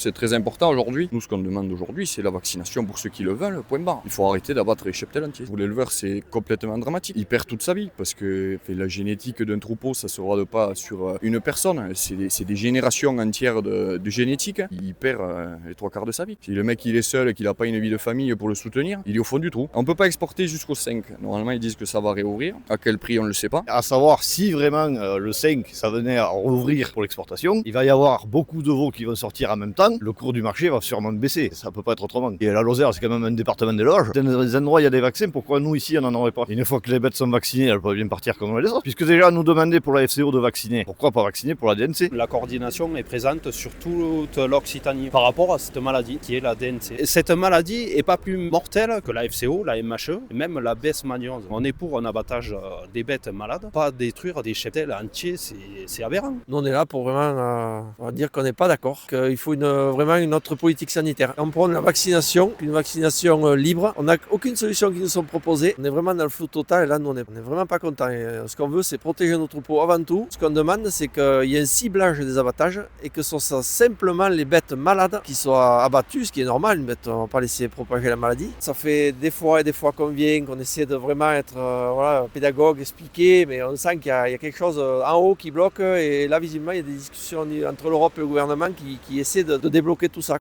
C'est très important aujourd'hui. Nous, ce qu'on demande aujourd'hui, c'est la vaccination pour ceux qui le veulent, point barre. Il faut arrêter d'abattre les cheptels entiers. Pour l'éleveur, c'est complètement dramatique. Il perd toute sa vie parce que la génétique d'un troupeau, ça se regarde pas sur une personne. C'est des générations entières de génétique. Il perd les trois quarts de sa vie. Si le mec il est seul et qu'il n'a pas une vie de famille pour le soutenir, il est au fond du trou. On ne peut pas exporter jusqu'au 5. Normalement, ils disent que ça va réouvrir. À quel prix, on ne le sait pas. À savoir si vraiment le 5, ça venait à rouvrir pour l'exportation, il va y avoir beaucoup de veaux qui vont sortir en même temps. Le cours du marché va sûrement baisser. Ça peut pas être autrement. Et la Lozère, c'est quand même un département d'éloge. Dans les endroits où il y a des vaccins, pourquoi nous ici on n'en aurait pas? Une fois que les bêtes sont vaccinées, elles peuvent bien partir comme les autres. Puisque déjà nous demander pour la FCO de vacciner, pourquoi pas vacciner pour la DNC? La coordination est présente sur toute l'Occitanie par rapport à cette maladie qui est la DNC. Et cette maladie est pas plus mortelle que la FCO, la MHE, et même la BS-maniose. On est pour un abattage des bêtes malades, pas détruire des cheptels entiers, c'est aberrant. Nous on est là pour vraiment on va dire qu'on n'est pas d'accord, qu'il faut vraiment une autre politique sanitaire. On prône la vaccination, une vaccination libre. On n'a aucune solution qui nous sont proposées. On est vraiment dans le flou total et là nous on est vraiment pas contents. Ce qu'on veut c'est protéger nos troupeaux avant tout. Ce qu'on demande c'est qu'il y ait un ciblage des abattages et que ce soit simplement les bêtes malades qui soient abattues, ce qui est normal. Une bête, on ne va pas laisser propager la maladie. Ça fait des fois et des fois qu'on vient, qu'on essaie de vraiment être pédagogue, expliquer, mais on sent qu'il y a quelque chose en haut qui bloque et là visiblement il y a des discussions entre l'Europe et le gouvernement qui essaient de débloquer tout ça.